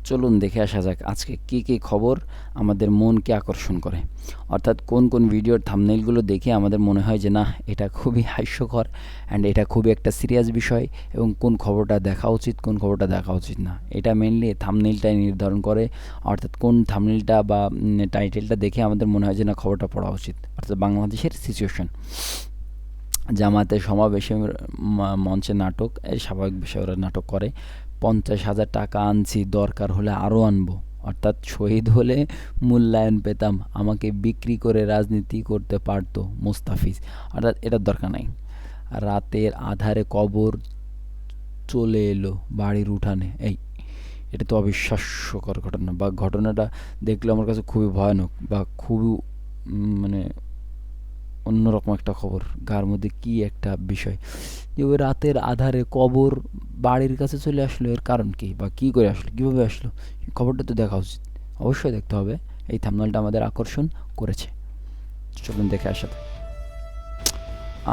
চলুন দেখে আসা যাক আজকে কী কী খবর আমাদের মনকে আকর্ষণ করে, অর্থাৎ কোন কোন ভিডিওর থাম্বনেইলগুলো দেখে আমাদের মনে হয় যে না এটা খুবই হাস্যকর অ্যান্ড এটা খুবই একটা সিরিয়াস বিষয়, এবং কোন খবরটা দেখা উচিত কোন খবরটা দেখা উচিত না, এটা মেনলি থাম্বনেইলটাই নির্ধারণ করে। অর্থাৎ কোন থাম্বনেইলটা বা টাইটেলটা দেখে আমাদের মনে হয় যে না খবরটা পড়া উচিত। অর্থাৎ বাংলাদেশের সিচুয়েশন, জামাতে সমাবেশে মঞ্চে নাটক, এই স্বাভাবিক বিষয় ওরা নাটক করে। 50,000 টাকা আনছি, দরকার হলে আরও আনবো, অর্থাৎ শহীদ হলে মূল্যায়ন পেতাম, আমাকে বিক্রি করে রাজনীতি করতে পারতো মুস্তাফিজ। অর্থাৎ এটার দরকার নাই। রাতের আধারে কবর চলে এলো বাড়ির উঠানে, এটা তো অবিশ্বাস্যকর ঘটনা, বা ঘটনাটা দেখলে আমার কাছে খুবই ভয়ানক বা খুবই মানে অন্যরকম একটা খবর, গার মধ্যে কি একটা বিষয় যে ওই রাতের আধারে কবর বাড়ির কাছে চলে আসলো, এর কারণ কি বা কী করে আসলো, কীভাবে আসলো, খবরটা তো দেখা উচিত, অবশ্যই দেখতে হবে। এই থাম্বনেলটা আমাদের আকর্ষণ করেছে, চলুন দেখে আসা।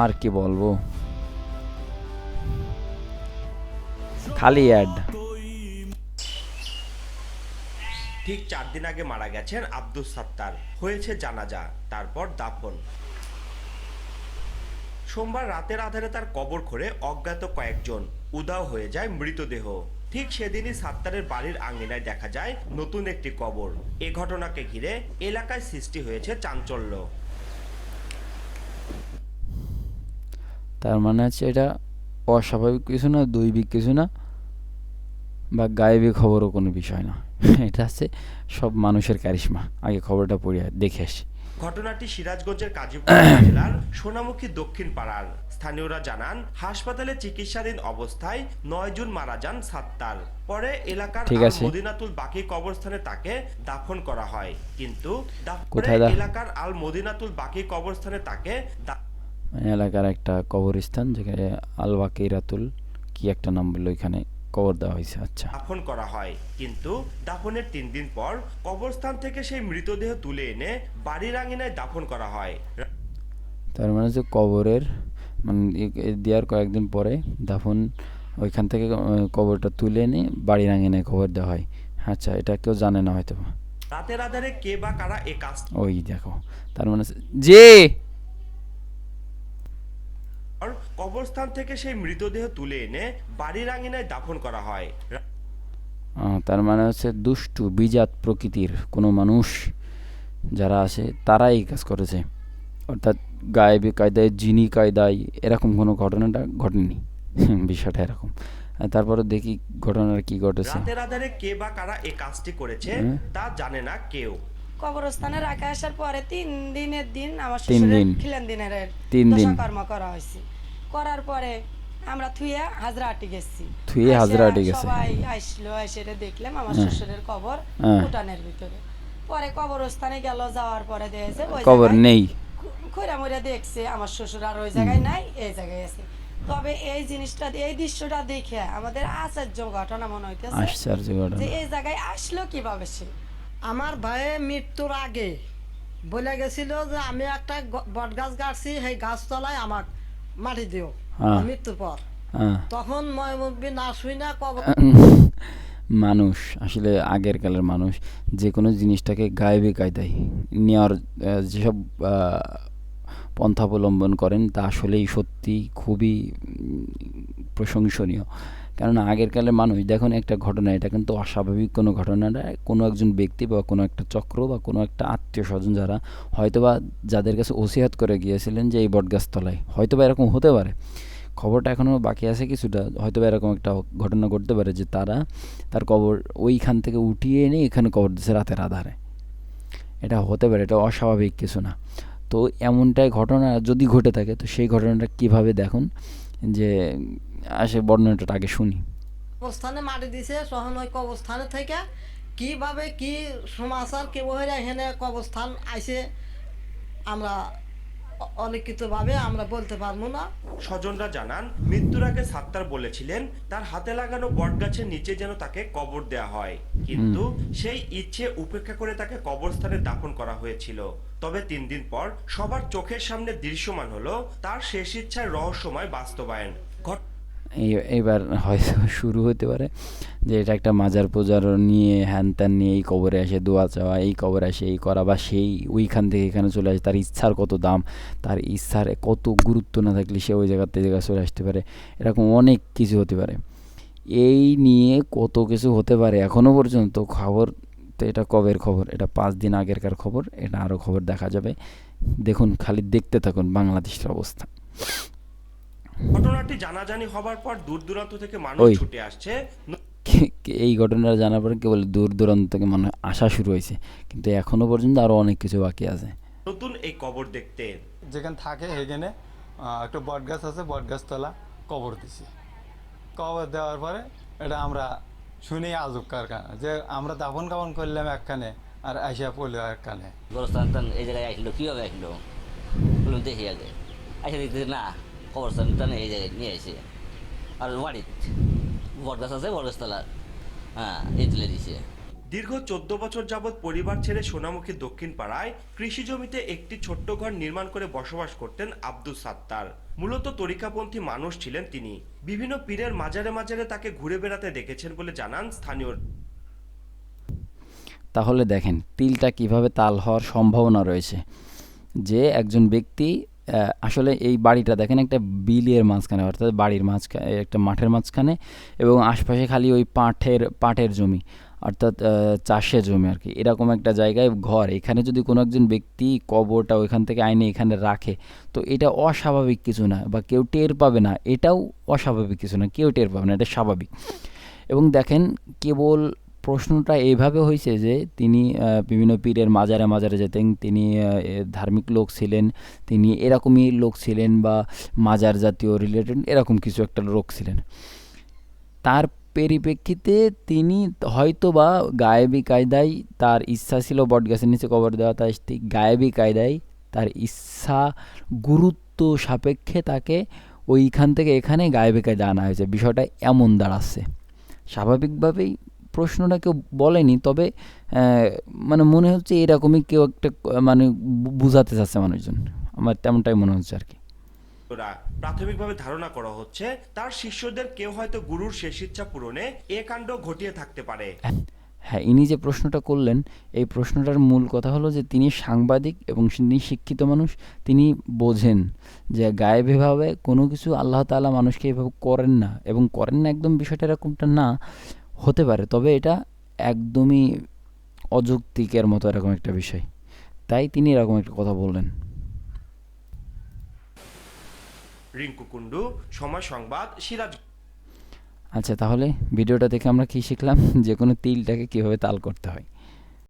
আর কি বলবো, খালি অ্যাড। ঠিক 4 দিন আগে মারা গেছেন আব্দুস সাত্তার, হয়েছে জানাজা, তারপর দাফন। সোমবার রাতের আধারে তার কবর খুঁড়ে অজ্ঞাত কয়েকজন, উধাও হয়ে যায় মৃতদেহ। ঠিক সেদিনই সাত্তারের বাড়ির আঙিনায় দেখা যায় নতুন একটি কবর। এ ঘটনাকে ঘিরে এলাকায় সৃষ্টি হয়েছে চাঞ্চল্য। তার মানে হচ্ছে এটা অস্বাভাবিক কিছু না, দৈবিক কিছু না, বা গায়েবী খবরও কোনো বিষয় না। এটা হচ্ছে সব মানুষের কারিশমা। আগে খবরটা পড়ে দেখে আসি। ঘটনাটি সিরাজগঞ্জের কাজীপুর জেলার সোনামুখী দক্ষিণ পাড়ার। স্থানীয়রা জানান, হাসপাতালে চিকিৎসাধীন অবস্থায় 9 জুন মারা যান সাত্তার। পরে এলাকার ঠিক আল আছে, মদিনাতুল বাকি কবরস্থানে তাকে দাফন করা হয়, কিন্তু কোথায় এলাকার আল মদিনাতুল বাকি কবরস্থানে তাকে এলাকার একটা কবরস্থান যেখানে আল বাকিরাতুল কি একটা নাম বললো, এখানে কবর দেওয়া হয়েছে। আচ্ছা, দাফন করা হয়, কিন্তু দাফনের 3 দিন পর কবরস্থান থেকে সেই মৃতদেহ তুলে এনে বাড়ির আঙিনায় দাফন করা হয়। তার মানে হচ্ছে কবরের মানে দেওয়ার কয়েকদিন পরে দাফন, ওইখান থেকে কবরটা তুলে এনে বাড়ির আঙিনায় কবর দেওয়া হয়। আচ্ছা, এটা কেউ জানে না হয়তো। রাতের আধারে কে বা কারা এ কাজ, ওই দেখো, তার মানে যে কবরস্থান থেকে সেই মৃতদেহ তুলে এনে বাড়ির আঙিনায় দাফন করা হয়। তার মানে হচ্ছে দুষ্টু বিজাত প্রকৃতির কোনো মানুষ যারা আছে তারা এই কাজ করেছে, অর্থাৎ গায়েবী কায়দায় জিনি কায়দায় এরকম কোনো ঘটনাটা ঘটেনি। বিষয়টা এরকম। তারপরে দেখি ঘটনাটা কি ঘটেছে। রাতের আধারে কে বা কারা এই কাজটি করেছে তা জানে না কেউ। কবরস্থানে রাখা আসার পরে 3 দিনের দিন আমার 3 শ্বশুরের দিন খিলান দিনের 3 দিন দশাকর্ম করা হয়েছে। করার পরে আমরা থুইয়া হাজরাহাটি গেছি। থুয়ে হাজরাহাটি গেছে। সবাই আসলো, এসে দেখলাম আমার শ্বশুরের কবর উঠানের ভিতরে। পরে কবরস্থানে গেল, যাওয়ার পরে দেখেছে ওই কবর নেই, খুঁড়া মুড়া দেখছে আমার শ্বশুর আর ওই জায়গায় নাই, এই জায়গায় আছে। তবে এই জিনিসটা, এই দৃশ্যটা দেখে আমাদের আশ্চর্য ঘটনা মনে হইতেছে আশ্চর্য ঘটনা। যে এই জায়গায় আসলো কিভাবে সে। আমার ভাইয়ে মৃত্যুর আগে বলে গেছিল যে আমি একটা বট গাছ গাড়ছি, সেই গাছ তলায় আমাক মাটি দিও মৃত্যুর পর। তখন ময়মুদ্দি না শুই না কবর। মানুষ আসলে আগের কালের মানুষ যে কোনো জিনিসটাকে গায়েবী কায়দায় নেওয়ার যেসব পন্থা অবলম্বন করেন তা আসলেই সত্যি খুবই প্রশংসনীয়। কেননা আগের কালের মানুষ, দেখুন একটা ঘটনা, এটা কিন্তু অস্বাভাবিক কোনো ঘটনা না, কোনো একজন ব্যক্তি বা কোনো একটা চক্র বা কোনো একটা আত্মীয় স্বজন যারা হয়তোবা যাদের কাছে ওসিয়াত করে গিয়েছিলেন যে এই বটগাছতলায়, হয়তোবা এরকম হতে পারে, খবরটা এখনও বাকি আছে কিছুটা, হয়তোবা এরকম একটা ঘটনা ঘটতে পারে যে তারা তার কবর ওইখান থেকে উঠিয়ে এনে এখানে কবর দিচ্ছে রাতের আধারে। এটা হতে পারে, এটা অস্বাভাবিক কিছু না। তো এমনটাই ঘটনা যদি ঘটে থাকে তো সেই ঘটনাটা কিভাবে দেখুন, যে আসে বর্ণনাটা আগে শুনি। কবরস্থানে মাটি দিছে, তখন ওই কবরস্থানে থেকে কিভাবে কি সমাচার কেবল এখানে কবরস্থান আইছে আমরা অলিখিতভাবে আমরা বলতে পারবো না। স্বজনরা জানান, মৃত্যুর আগে সাত্তার বলেছিলেন তার হাতে লাগানো বটগাছের নিচে যেন তাকে কবর দেয়া হয়, কিন্তু সেই ইচ্ছে উপেক্ষা করে তাকে কবরস্থানে দাফন করা হয়েছিল। তবে 3 দিন পর সবার চোখের সামনে দৃশ্যমান হলো তার শেষ ইচ্ছার রহস্যময় বাস্তবায়ন। এবার হয়তো শুরু হতে পারে যে এটা একটা মাজার পূজার নিয়ে হ্যান ত্যান নিয়ে এই কবরে আসে দোয়া চাওয়া, এই কবরে আসে এই করা, বা সেই ওইখান থেকে এখানে চলে আসে, তার ইচ্ছার কত দাম, তার ইচ্ছার কত গুরুত্ব না থাকলে সে ওই জায়গাতে জায়গায় চলে আসতে পারে, এরকম অনেক কিছু হতে পারে। এই নিয়ে কত কিছু হতে পারে এখনও পর্যন্ত খবর তো, এটা কবের খবর? এটা 5 দিন আগেরকার খবর, এটা আরও খবর দেখা যাবে। দেখুন, খালি দেখতে থাকুন বাংলাদেশের অবস্থা। ঘটনাটি জানাজানি হবার পর দূর দূরান্ত থেকে মানুষ ওই। ছুটে আসছে। এই ঘটনাটা জানার পরে কেবল দূর দূরান্ত থেকে মনে হয় আসা শুরু হয়েছে, কিন্তু এখনও পর্যন্ত আরও অনেক কিছু বাকি আছে। নতুন এই কবর দেখতে যেখানে থাকে সেখানে একটা বট গাছ আছে, বট গাছতলা কবর দিছি। কবর দেওয়ার পরে এটা আমরা শুনি আজব কারখানা, যে আমরা দাফন কাফন করলাম একখানে আর আইসা পড়লো একখানে। গোরস্থান টান এই জায়গায় আসলো, কীভাবে আসলো বলুন দেখি আগে। আসে দেখতেছি না, কবরস্থান টান এই জায়গায় নিয়ে এসে আর বাড়ির বটগাছ আছে, বটগাছতলা হ্যাঁ এই তুলে দিছে। দীর্ঘ 14 বছর যাবৎ পরিবার ছেড়ে সোনামুখী দক্ষিণ পাড়ায় কৃষি জমিতে একটি ছোট্ট ঘর নির্মাণ করে বসবাস করতেন আব্দুস সাত্তার। মূলত তরিকাপন্থী মানুষ ছিলেন তিনি। বিভিন্ন পীরের মাজারে মাজারে তাকে ঘুরে বেড়াতে দেখেছেন বলে জানান স্থানীয়। তাহলে দেখেন তিলটা কিভাবে তাল হওয়ার সম্ভাবনা রয়েছে, যে একজন ব্যক্তি আসলে এই বাড়িটা দেখেন একটা বিলের মাঝখানে, অর্থাৎ বাড়ির মাঝখানে, একটা মাঠের মাঝখানে, এবং আশপাশে খালি ওই পাটের জমি, অর্থাৎ চাষের জমি আর কি, এরকম একটা জায়গায় ঘর। এখানে যদি কোনো একজন ব্যক্তি কবরটা ওইখান থেকে আইনে এখানে রাখে, তো এটা অস্বাভাবিক কিছু না, বা কেউ টের পাবে না, এটাও অস্বাভাবিক কিছু না, কেউ টের পাবে না, এটা স্বাভাবিক। এবং দেখেন কেবল প্রশ্নটা এইভাবে হয়েছে যে তিনি বিভিন্ন পীরের মাজারে মাজারে যেতেন, তিনি ধার্মিক লোক ছিলেন, তিনি এরকমই লোক ছিলেন, বা মাজার জাতীয় রিলেটেড এরকম কিছু একটা লোক ছিলেন। তার পরিপ্রেক্ষিতে তিনি হয়তো বা গায়েবী কায়দায় তার ইচ্ছা ছিল বটগাছের নিচে কবর দেওয়া, তাই গায়েবী কায়দায় তার ইচ্ছা গুরুত্ব সাপেক্ষে তাকে ওইখান থেকে এখানে গায়েবী কায়দা আনা হয়েছে। বিষয়টা এমন দাঁড়াচ্ছে। স্বাভাবিকভাবেই প্রশ্নটা কেউ বলেনি, তবে মানে মনে হচ্ছে এরকমই কেউ একটা মানে বুঝাতে চাচ্ছে মানুষজন, আমার তেমনটাই মনে হচ্ছে আর কি। প্রাথমিকভাবে ধারণা করা হচ্ছে তার শিষ্যদের কেউ হয়তো গুরুর শেষ ইচ্ছা পূরণে এ কাণ্ড ঘটিয়ে থাকতে পারে। হ্যাঁ, ইনি যে প্রশ্নটা করলেন, এই প্রশ্নটার মূল কথা হলো যে তিনি সাংবাদিক এবং তিনি শিক্ষিত মানুষ, তিনি বোঝেন যে গায়েবীভাবে কোনো কিছু আল্লাহ তাআলা মানুষকে এভাবে করেন না, এবং করেন না একদম বিষয়টা এরকমটা না, হতে পারে, তবে এটা একদমই অযৌক্তিকের মতো এরকম একটা বিষয়, তাই তিনি এরকম একটা কথা বললেন। রিঙ্কু কুন্ডু, সময় সংবাদ, সিরাজ। আচ্ছা, তাহলে ভিডিওটা দেখে আমরা কি শিখলাম? যে কোনো তিলটাকে কীভাবে তাল করতে হয়।